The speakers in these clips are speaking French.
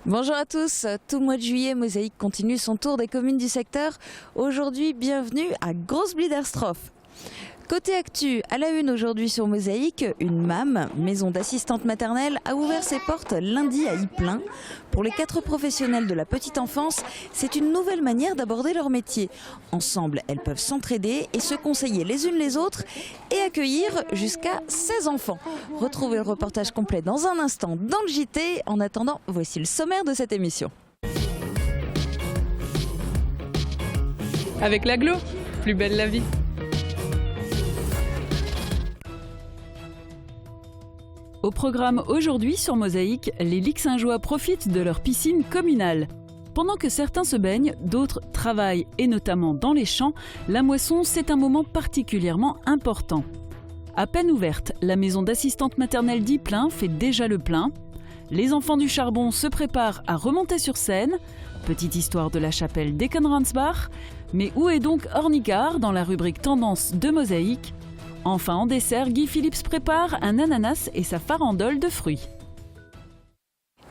Bonjour à tous, tout mois de juillet, Mosaïque continue son tour des communes du secteur. Aujourd'hui, bienvenue à Großbliedersdorf. Côté actu, à la une aujourd'hui sur Mosaïque, une MAM, maison d'assistante maternelle, a ouvert ses portes lundi à Ypelin. Pour les 4 professionnels de la petite enfance, c'est une nouvelle manière d'aborder leur métier. Ensemble, elles peuvent s'entraider et se conseiller les unes les autres et accueillir jusqu'à 16 enfants. Retrouvez le reportage complet dans un instant dans le JT. En attendant, voici le sommaire de cette émission. Avec l'agglo, plus belle la vie. Au programme aujourd'hui sur Mosaïque, les Lixingeois profitent de leur piscine communale. Pendant que certains se baignent, d'autres travaillent, et notamment dans les champs, la moisson, c'est un moment particulièrement important. À peine ouverte, la maison d'assistante maternelle d'Ypelin fait déjà le plein. Les enfants du charbon se préparent à remonter sur scène. Petite histoire de la chapelle d'Eckenransbach. Mais où est donc Ornigar dans la rubrique Tendance de Mosaïque ? Enfin, en dessert, Guy Philips prépare un ananas et sa farandole de fruits.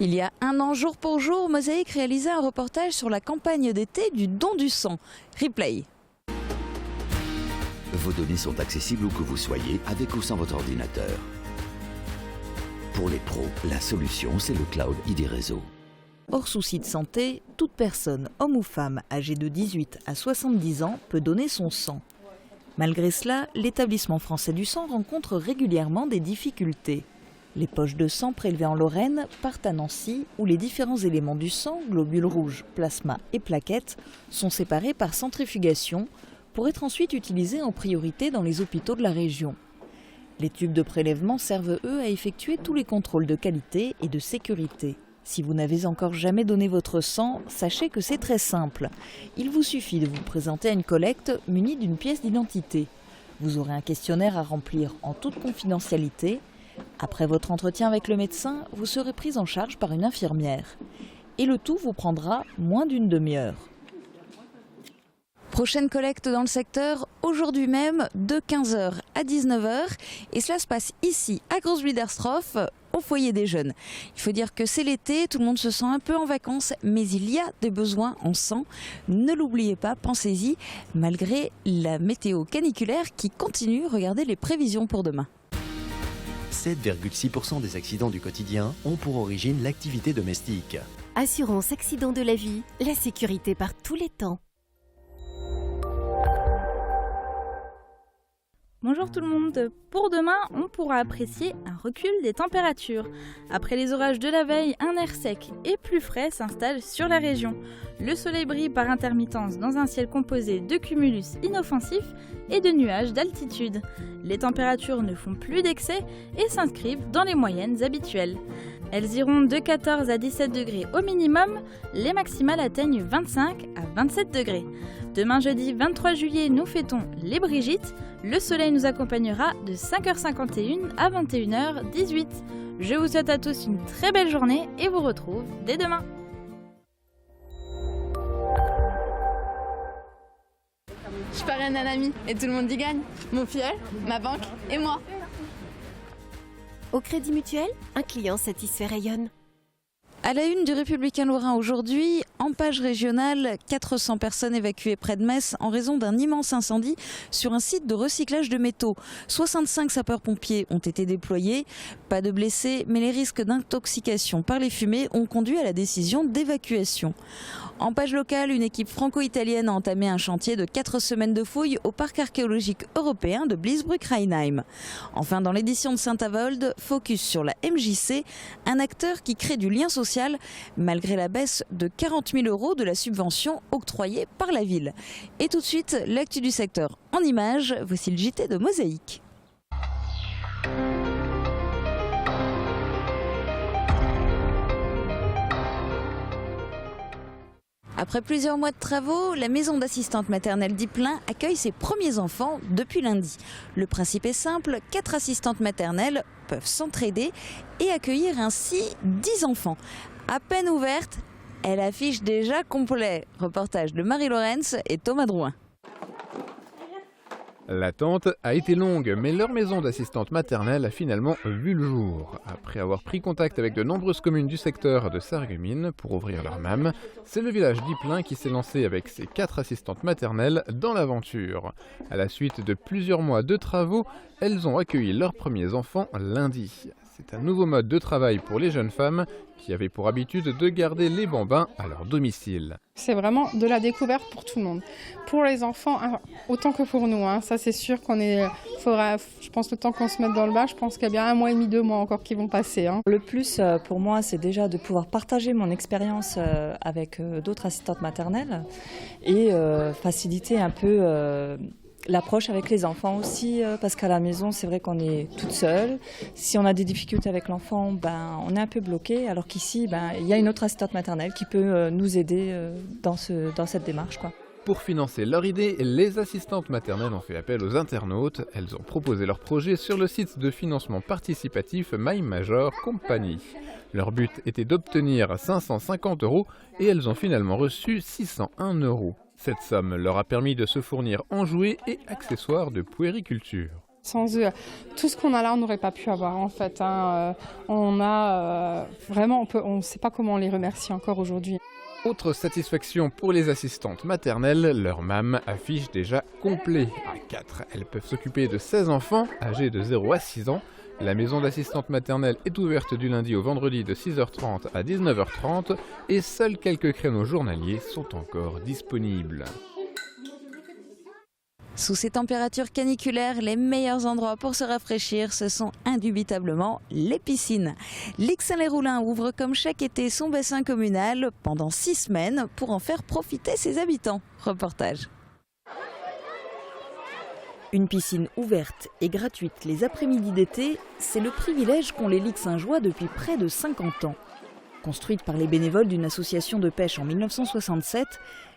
Il y a un an, jour pour jour, Mosaïque réalisait un reportage sur la campagne d'été du don du sang. Replay. Vos données sont accessibles où que vous soyez, avec ou sans votre ordinateur. Pour les pros, la solution, c'est le cloud ID Réseau. Hors souci de santé, toute personne, homme ou femme, âgée de 18 à 70 ans, peut donner son sang. Malgré cela, l'établissement français du sang rencontre régulièrement des difficultés. Les poches de sang prélevées en Lorraine partent à Nancy, où les différents éléments du sang, globules rouges, plasma et plaquettes, sont séparés par centrifugation pour être ensuite utilisés en priorité dans les hôpitaux de la région. Les tubes de prélèvement servent, eux, à effectuer tous les contrôles de qualité et de sécurité. Si vous n'avez encore jamais donné votre sang, sachez que c'est très simple. Il vous suffit de vous présenter à une collecte munie d'une pièce d'identité. Vous aurez un questionnaire à remplir en toute confidentialité. Après votre entretien avec le médecin, vous serez prise en charge par une infirmière. Et le tout vous prendra moins d'une demi-heure. Prochaine collecte dans le secteur, aujourd'hui même, de 15h à 19h. Et cela se passe ici, à Großbliedersdorf, au foyer des jeunes. Il faut dire que c'est l'été, tout le monde se sent un peu en vacances, mais il y a des besoins en sang. Ne l'oubliez pas, pensez-y, malgré la météo caniculaire qui continue. Regardez les prévisions pour demain. 7,6% des accidents du quotidien ont pour origine l'activité domestique. Assurance accident de la vie, la sécurité par tous les temps. Bonjour tout le monde, pour demain on pourra apprécier un recul des températures. Après les orages de la veille, un air sec et plus frais s'installe sur la région. Le soleil brille par intermittence dans un ciel composé de cumulus inoffensifs et de nuages d'altitude. Les températures ne font plus d'excès et s'inscrivent dans les moyennes habituelles. Elles iront de 14 à 17 degrés au minimum, les maximales atteignent 25 à 27 degrés. Demain jeudi 23 juillet, nous fêtons les Brigitte. Le soleil nous accompagnera de 5h51 à 21h18. Je vous souhaite à tous une très belle journée et vous retrouve dès demain. Je parraine un ami et tout le monde y gagne. Mon filleul, ma banque et moi. Au Crédit Mutuel, un client satisfait rayonne. À la une du Républicain Lorrain aujourd'hui, en page régionale, 400 personnes évacuées près de Metz en raison d'un immense incendie sur un site de recyclage de métaux. 65 sapeurs-pompiers ont été déployés, pas de blessés, mais les risques d'intoxication par les fumées ont conduit à la décision d'évacuation. En page locale, une équipe franco-italienne a entamé un chantier de 4 semaines de fouilles au parc archéologique européen de Bliesbruck-Rheinheim. Enfin, dans l'édition de Saint-Avold, focus sur la MJC, un acteur qui crée du lien social malgré la baisse de 40 000 € de la subvention octroyée par la ville. Et tout de suite, l'actu du secteur en images, voici le JT de Mosaïque. Après plusieurs mois de travaux, la maison d'assistante maternelle d'Ypelin accueille ses premiers enfants depuis lundi. Le principe est simple, 4 assistantes maternelles peuvent s'entraider et accueillir ainsi 10 enfants. À peine ouverte, elle affiche déjà complet. Reportage de Marie Lorenz et Thomas Drouin. L'attente a été longue, mais leur maison d'assistante maternelle a finalement vu le jour. Après avoir pris contact avec de nombreuses communes du secteur de Sarreguemines pour ouvrir leur MAM, c'est le village d'Ypelin qui s'est lancé avec ses 4 assistantes maternelles dans l'aventure. À la suite de plusieurs mois de travaux, elles ont accueilli leurs premiers enfants lundi. C'est un nouveau mode de travail pour les jeunes femmes qui avaient pour habitude de garder les bambins à leur domicile. C'est vraiment de la découverte pour tout le monde. Pour les enfants, autant que pour nous. Ça, c'est sûr je pense le temps qu'on se mette dans le bain, je pense qu'il y a bien 1 mois et demi, 2 mois encore qui vont passer. Le plus pour moi, c'est déjà de pouvoir partager mon expérience avec d'autres assistantes maternelles et faciliter un peu l'approche avec les enfants aussi, parce qu'à la maison, c'est vrai qu'on est toute seule. Si on a des difficultés avec l'enfant, on est un peu bloqué, alors qu'ici, il y a une autre assistante maternelle qui peut nous aider dans cette démarche, quoi. Pour financer leur idée, les assistantes maternelles ont fait appel aux internautes. Elles ont proposé leur projet sur le site de financement participatif My Major Company. Leur but était d'obtenir 550 € et elles ont finalement reçu 601 €. Cette somme leur a permis de se fournir en jouets et accessoires de puériculture. Sans eux, tout ce qu'on a là, on n'aurait pas pu avoir en fait. On a vraiment, on ne sait pas comment on les remercie encore aujourd'hui. Autre satisfaction pour les assistantes maternelles, leur MAM affiche déjà complet. À 4, elles peuvent s'occuper de 16 enfants âgés de 0 à 6 ans. La maison d'assistante maternelle est ouverte du lundi au vendredi de 6h30 à 19h30 et seuls quelques créneaux journaliers sont encore disponibles. Sous ces températures caniculaires, les meilleurs endroits pour se rafraîchir, ce sont indubitablement les piscines. L'Ixin-les-Roulins ouvre comme chaque été son bassin communal pendant 6 semaines pour en faire profiter ses habitants. Reportage. Une piscine ouverte et gratuite les après-midi d'été, c'est le privilège qu'ont les Lixingeois depuis près de 50 ans. Construite par les bénévoles d'une association de pêche en 1967,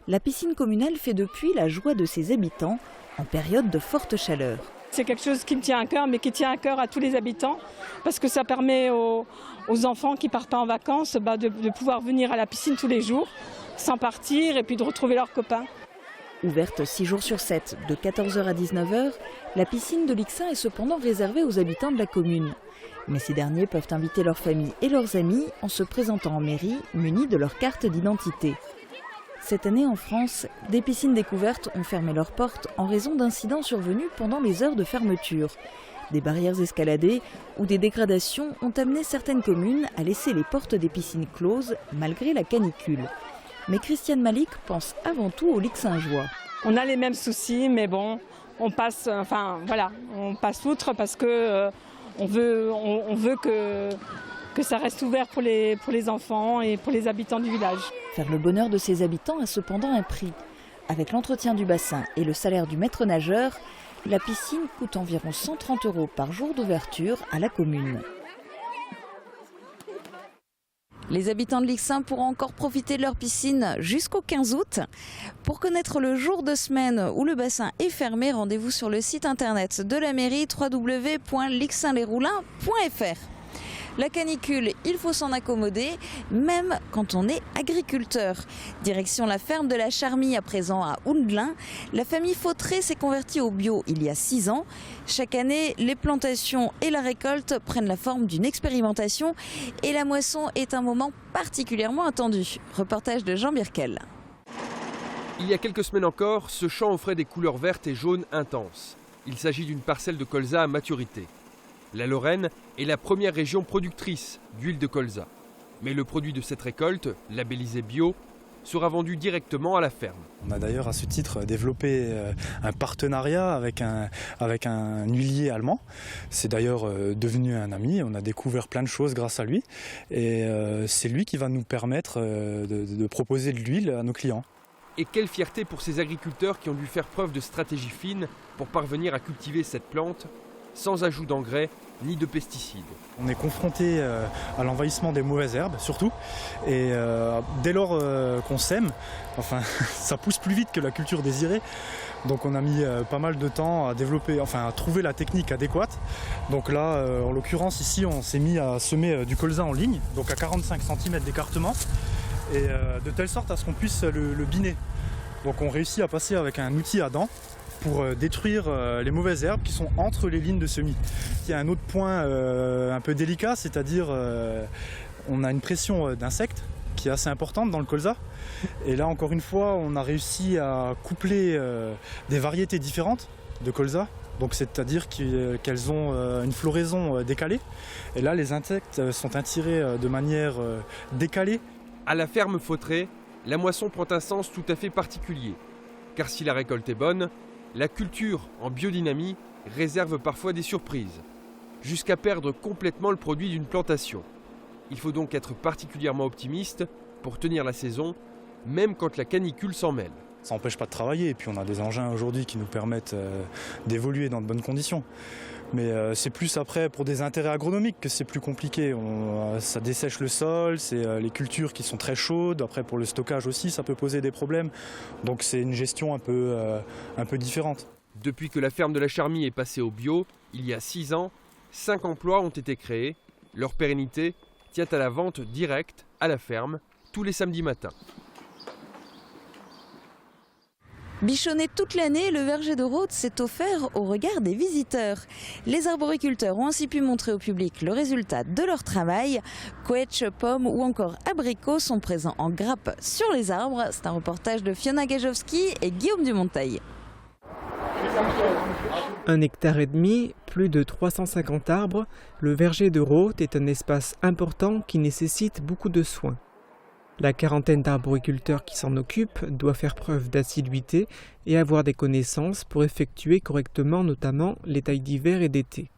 la piscine communale fait depuis la joie de ses habitants en période de forte chaleur. C'est quelque chose qui me tient à cœur, mais qui tient à cœur à tous les habitants, parce que ça permet aux enfants qui partent pas en vacances de pouvoir venir à la piscine tous les jours, sans partir, et puis de retrouver leurs copains. Ouverte 6 jours sur 7, de 14h à 19h, la piscine de l'Ixin est cependant réservée aux habitants de la commune. Mais ces derniers peuvent inviter leurs familles et leurs amis en se présentant en mairie, munis de leur carte d'identité. Cette année en France, des piscines découvertes ont fermé leurs portes en raison d'incidents survenus pendant les heures de fermeture. Des barrières escaladées ou des dégradations ont amené certaines communes à laisser les portes des piscines closes malgré la canicule. Mais Christiane Malik pense avant tout aux Lixingeois. On a les mêmes soucis, mais bon, on passe outre parce que on veut que ça reste ouvert pour les enfants et pour les habitants du village. Faire le bonheur de ses habitants a cependant un prix. Avec l'entretien du bassin et le salaire du maître nageur, la piscine coûte environ 130 € par jour d'ouverture à la commune. Les habitants de l'Ixin pourront encore profiter de leur piscine jusqu'au 15 août. Pour connaître le jour de semaine où le bassin est fermé, rendez-vous sur le site internet de la mairie www.lixinlesroulins.fr. La canicule, il faut s'en accommoder, même quand on est agriculteur. Direction la ferme de la Charmille, à présent à Houndelin. La famille Fautré s'est convertie au bio il y a 6 ans. Chaque année, les plantations et la récolte prennent la forme d'une expérimentation et la moisson est un moment particulièrement attendu. Reportage de Jean Birkel. Il y a quelques semaines encore, ce champ offrait des couleurs vertes et jaunes intenses. Il s'agit d'une parcelle de colza à maturité. La Lorraine est la première région productrice d'huile de colza. Mais le produit de cette récolte, labellisé bio, sera vendu directement à la ferme. On a d'ailleurs à ce titre développé un partenariat avec un huilier allemand. C'est d'ailleurs devenu un ami, on a découvert plein de choses grâce à lui. Et c'est lui qui va nous permettre de proposer de l'huile à nos clients. Et quelle fierté pour ces agriculteurs qui ont dû faire preuve de stratégie fine pour parvenir à cultiver cette plante sans ajout d'engrais ni de pesticides. On est confronté à l'envahissement des mauvaises herbes surtout, et dès lors qu'on sème, ça pousse plus vite que la culture désirée. Donc on a mis pas mal de temps à à trouver la technique adéquate. Donc là, en l'occurrence ici, on s'est mis à semer du colza en ligne, donc à 45 cm d'écartement, et de telle sorte à ce qu'on puisse le biner. Donc on réussit à passer avec un outil à dents pour détruire les mauvaises herbes qui sont entre les lignes de semis. Il y a un autre point un peu délicat, c'est-à-dire on a une pression d'insectes qui est assez importante dans le colza. Et là, encore une fois, on a réussi à coupler des variétés différentes de colza. Donc c'est-à-dire qu'elles ont une floraison décalée. Et là, les insectes sont attirés de manière décalée. À la ferme Fautré, la moisson prend un sens tout à fait particulier. Car si la récolte est bonne, la culture en biodynamie réserve parfois des surprises, jusqu'à perdre complètement le produit d'une plantation. Il faut donc être particulièrement optimiste pour tenir la saison, même quand la canicule s'en mêle. Ça n'empêche pas de travailler, et puis on a des engins aujourd'hui qui nous permettent d'évoluer dans de bonnes conditions. Mais c'est plus après pour des intérêts agronomiques que c'est plus compliqué. Ça dessèche le sol, c'est les cultures qui sont très chaudes. Après pour le stockage aussi, ça peut poser des problèmes. Donc c'est une gestion un peu différente. Depuis que la ferme de la Charmille est passée au bio, il y a 6 ans, 5 emplois ont été créés. Leur pérennité tient à la vente directe à la ferme tous les samedis matins. Bichonné toute l'année, le verger de Rhodes s'est offert au regard des visiteurs. Les arboriculteurs ont ainsi pu montrer au public le résultat de leur travail. Quetch, pommes ou encore abricots sont présents en grappe sur les arbres. C'est un reportage de Fiona Gajowski et Guillaume Dumonteil. 1,5 hectare, plus de 350 arbres, le verger de Rhodes est un espace important qui nécessite beaucoup de soins. La quarantaine d'arboriculteurs qui s'en occupent doit faire preuve d'assiduité et avoir des connaissances pour effectuer correctement notamment les tailles d'hiver et d'été.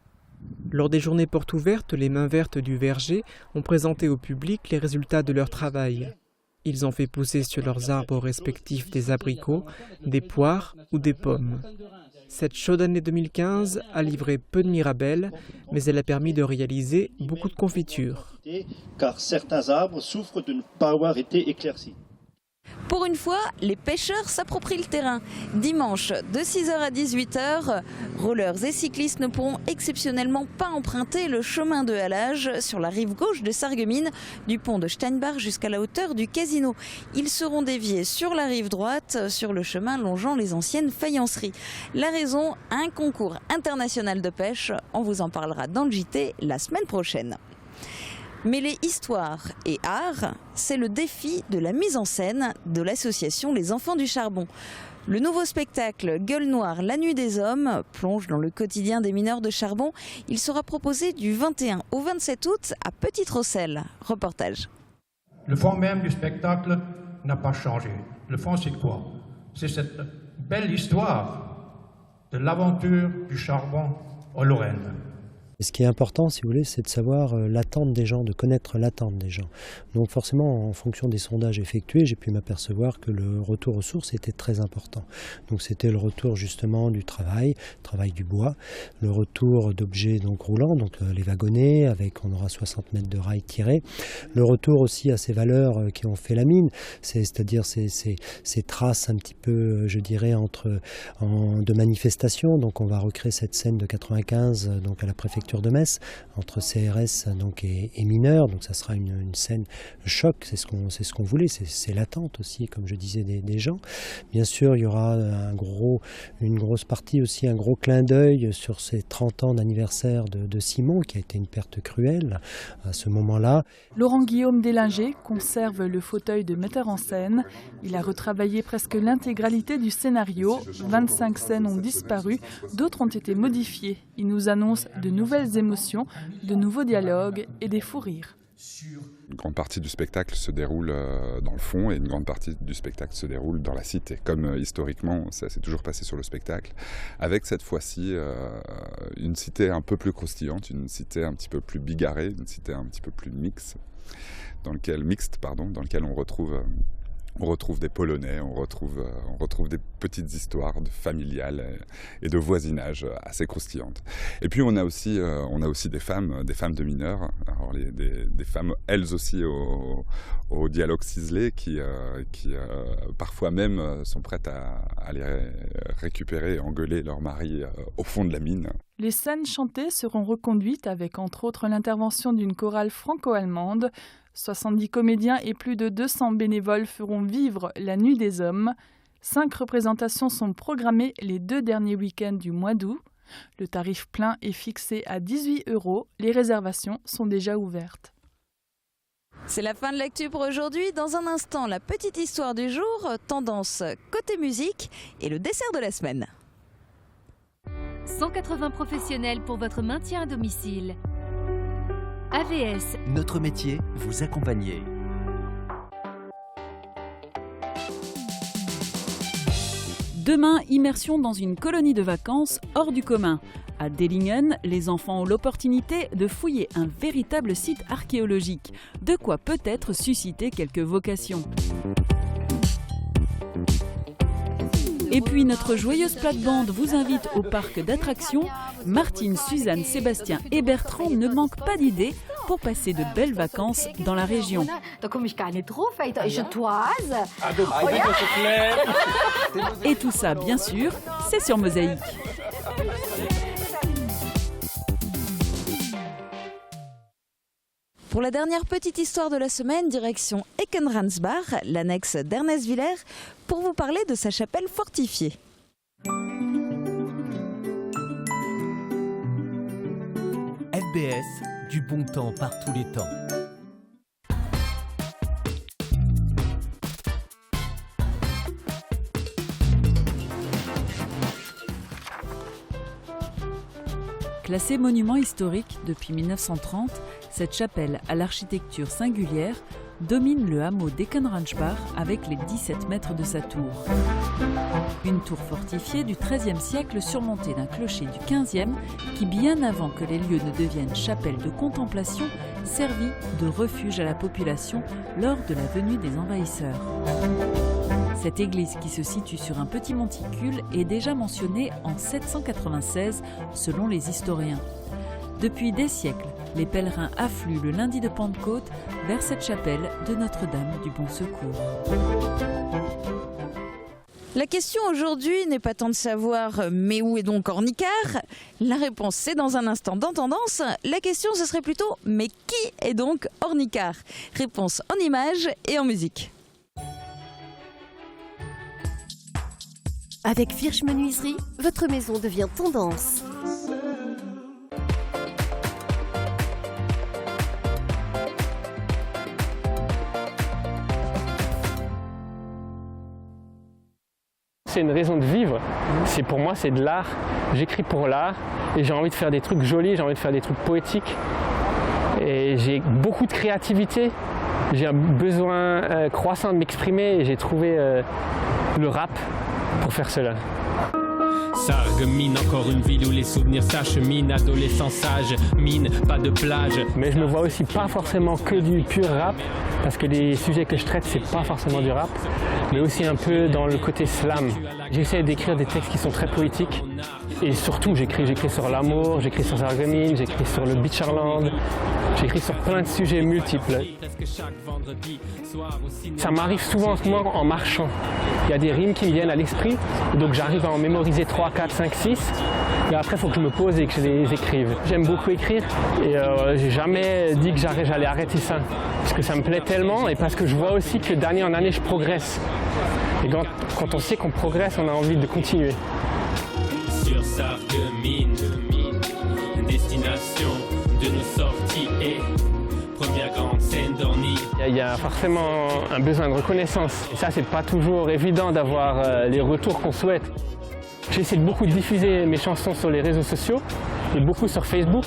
Lors des journées portes ouvertes, les mains vertes du verger ont présenté au public les résultats de leur travail. Ils ont fait pousser sur leurs arbres respectifs des abricots, des poires ou des pommes. Cette chaude année 2015 a livré peu de mirabelles, mais elle a permis de réaliser beaucoup de confitures. Car certains arbres souffrent de ne pas avoir été éclaircis. Pour une fois, les pêcheurs s'approprient le terrain. Dimanche, de 6h à 18h, rollers et cyclistes ne pourront exceptionnellement pas emprunter le chemin de halage sur la rive gauche de Sarreguemines, du pont de Steinbach jusqu'à la hauteur du casino. Ils seront déviés sur la rive droite, sur le chemin longeant les anciennes faïenceries. La raison, un concours international de pêche. On vous en parlera dans le JT la semaine prochaine. Mêler histoire et art, c'est le défi de la mise en scène de l'association Les Enfants du Charbon. Le nouveau spectacle Gueule Noire, la nuit des hommes plonge dans le quotidien des mineurs de charbon. Il sera proposé du 21 au 27 août à Petite-Rosselle. Reportage. Le fond même du spectacle n'a pas changé. Le fond, c'est quoi? C'est cette belle histoire de l'aventure du charbon en Lorraine. Et ce qui est important, si vous voulez, c'est de savoir l'attente des gens, de connaître l'attente des gens. Donc forcément, en fonction des sondages effectués, j'ai pu m'apercevoir que le retour aux sources était très important. Donc c'était le retour justement du travail du bois, le retour d'objets donc roulants, donc les wagonnets, avec on aura 60 mètres de rails tirés, le retour aussi à ces valeurs qui ont fait la mine, c'est-à-dire ces traces un petit peu, je dirais, de manifestations. Donc on va recréer cette scène de 95 donc à la préfecture de Metz, entre CRS donc, et mineurs, donc ça sera une scène choc, c'est ce qu'on voulait, c'est l'attente aussi, comme je disais, des gens. Bien sûr, il y aura une grosse partie aussi, un gros clin d'œil sur ces 30 ans d'anniversaire de Simon, qui a été une perte cruelle à ce moment-là. Laurent-Guillaume Deslinger conserve le fauteuil de metteur en scène. Il a retravaillé presque l'intégralité du scénario. 25 scènes ont disparu, d'autres ont été modifiées. Il nous annonce de nouvelles émotions, de nouveaux dialogues et des fous rires. Une grande partie du spectacle se déroule dans le fond et une grande partie du spectacle se déroule dans la cité, comme historiquement ça s'est toujours passé sur le spectacle, avec cette fois-ci une cité un peu plus croustillante, une cité un petit peu plus bigarrée, une cité un petit peu plus mixte, dans lequel on retrouve des Polonais, on retrouve des petites histoires familiales et de voisinage assez croustillantes. Et puis on a aussi des femmes de mineurs, alors des femmes elles aussi au dialogue ciselé qui parfois même sont prêtes à aller récupérer et engueuler leur mari au fond de la mine. Les scènes chantées seront reconduites avec entre autres l'intervention d'une chorale franco-allemande. 70 comédiens et plus de 200 bénévoles feront vivre la nuit des hommes. 5 représentations sont programmées les 2 derniers week-ends du mois d'août. Le tarif plein est fixé à 18 €. Les réservations sont déjà ouvertes. C'est la fin de l'actu pour aujourd'hui. Dans un instant, la petite histoire du jour, tendance côté musique et le dessert de la semaine. 180 professionnels pour votre maintien à domicile. AVS. Notre métier, vous accompagner. Demain, immersion dans une colonie de vacances hors du commun. À Dellingen, les enfants ont l'opportunité de fouiller un véritable site archéologique, de quoi peut-être susciter quelques vocations. Et puis notre joyeuse plate-bande vous invite au parc d'attractions. Martine, Suzanne, Sébastien et Bertrand ne manquent pas d'idées pour passer de belles vacances dans la région. Et tout ça, bien sûr, c'est sur Mosaïque. Pour la dernière petite histoire de la semaine, direction Eckenransbach, l'annexe d'Ernestwiller, pour vous parler de sa chapelle fortifiée. FBS, du bon temps par tous les temps. Classée monument historique depuis 1930, cette chapelle à l'architecture singulière domine le hameau d'Eckenransbach avec les 17 mètres de sa tour. Une tour fortifiée du XIIIe siècle surmontée d'un clocher du XVe qui, bien avant que les lieux ne deviennent chapelle de contemplation, servit de refuge à la population lors de la venue des envahisseurs. Cette église, qui se situe sur un petit monticule, est déjà mentionnée en 796 selon les historiens. Depuis des siècles, les pèlerins affluent le lundi de Pentecôte vers cette chapelle de Notre-Dame du Bon Secours. La question aujourd'hui n'est pas tant de savoir mais où est donc Ornicar ? La réponse c'est dans un instant dans Tendance. La question ce serait plutôt mais qui est donc Ornicar ? Réponse en images et en musique. Avec Virch Menuiserie, votre maison devient tendance. C'est une raison de vivre. Pour moi, c'est de l'art. J'écris pour l'art et j'ai envie de faire des trucs jolis, j'ai envie de faire des trucs poétiques. Et j'ai beaucoup de créativité. J'ai un besoin croissant de m'exprimer et j'ai trouvé le rap pour faire cela. Sarreguemines, encore une ville où les souvenirs s'acheminent, adolescent sage, mine, pas de plage. Mais je me vois aussi pas forcément que du pur rap, parce que les sujets que je traite, c'est pas forcément du rap, mais aussi un peu dans le côté slam. J'essaie d'écrire des textes qui sont très poétiques, et surtout j'écris sur l'amour, j'écris sur Sarreguemines, j'écris sur le Beacherland, j'écris sur plein de sujets multiples. Ça m'arrive souvent en marchant. Il y a des rimes qui me viennent à l'esprit, donc j'arrive à en mémoriser 3, 4, 5, 6. Et après, il faut que je me pose et que je les écrive. J'aime beaucoup écrire et j'ai jamais dit que j'allais arrêter ça. Parce que ça me plaît tellement et parce que je vois aussi que d'année en année, je progresse. Et quand on sait qu'on progresse, on a envie de continuer. Sur Sarreguemines, destination de nos sorties et première grande scène d'Orny. Il y a forcément un besoin de reconnaissance. Et ça, c'est pas toujours évident d'avoir les retours qu'on souhaite. J'essaie de beaucoup diffuser mes chansons sur les réseaux sociaux et beaucoup sur Facebook.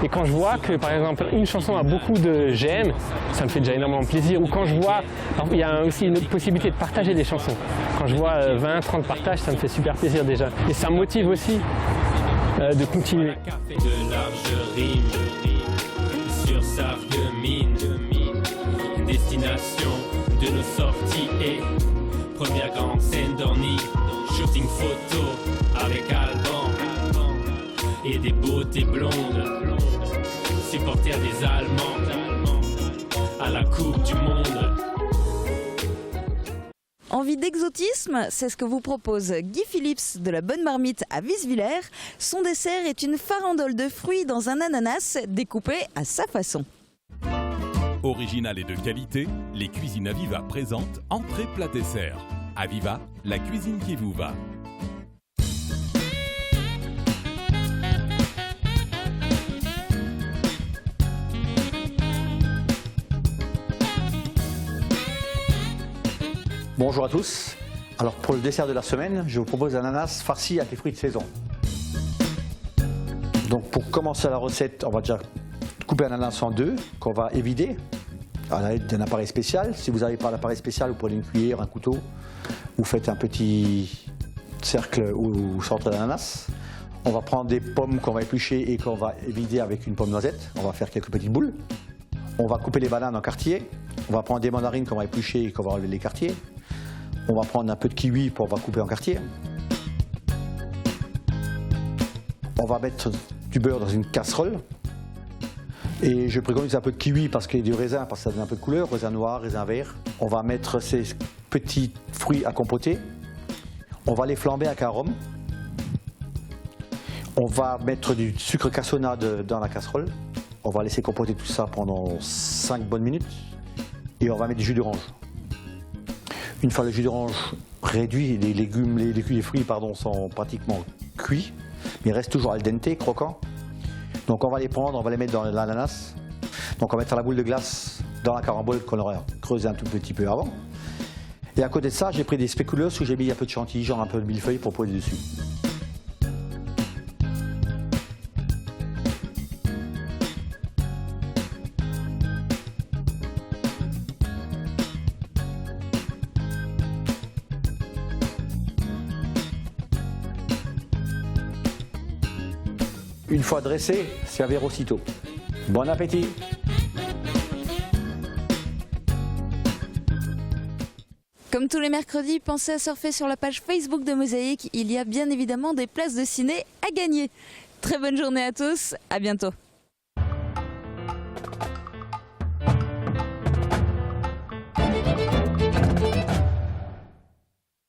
Et quand je vois que, par exemple, une chanson a beaucoup de j'aime, ça me fait déjà énormément plaisir. Ou quand je vois, il y a aussi une possibilité de partager des chansons. Quand je vois 20, 30 partages, ça me fait super plaisir déjà. Et ça me motive aussi de continuer. De larges rimes sur Sarreguemines, destination de nos sorties et première grande scène d'Orny. Shooting photo avec Alban et des beautés blondes, supporters des Allemands à la Coupe du Monde. Envie d'exotisme, c'est ce que vous propose Guy Philips de la Bonne Marmite à Wieswiller. Son dessert est une farandole de fruits dans un ananas découpé à sa façon. Original et de qualité, les Cuisines Aviva présentent entrée plat dessert. Aviva, la cuisine qui vous va. Bonjour à tous. Alors pour le dessert de la semaine, je vous propose un ananas farci avec les fruits de saison. Donc pour commencer la recette, on va déjà couper un ananas en deux qu'on va évider à l'aide d'un appareil spécial. Si vous n'avez pas l'appareil spécial, vous prenez une cuillère, un couteau, vous faites un petit cercle au centre de l'ananas. On va prendre des pommes qu'on va éplucher et qu'on va évider avec une pomme noisette. On va faire quelques petites boules. On va couper les bananes en quartiers. On va prendre des mandarines qu'on va éplucher et qu'on va enlever les quartiers. On va prendre un peu de kiwi pour va couper en quartiers. On va mettre du beurre dans une casserole. Et je préconise un peu de kiwi parce qu'il y a du raisin, parce que ça donne un peu de couleur, raisin noir, raisin vert. On va mettre ces petits fruits à compoter. On va les flamber avec un rhum. On va mettre du sucre cassonade dans la casserole. On va laisser compoter tout ça pendant 5 bonnes minutes. Et on va mettre du jus d'orange. Une fois le jus d'orange réduit, les fruits sont pratiquement cuits, mais ils restent toujours al dente, croquants. Donc on va les prendre, on va les mettre dans l'ananas. Donc on va mettre la boule de glace dans la carambole qu'on aura creusé un tout petit peu avant. Et à côté de ça, j'ai pris des spéculoos où j'ai mis un peu de chantilly, genre un peu de millefeuille pour poser dessus. Une fois dressé, servir aussitôt. Bon appétit! Comme tous les mercredis, pensez à surfer sur la page Facebook de Mosaïque. Il y a bien évidemment des places de ciné à gagner. Très bonne journée à tous, à bientôt.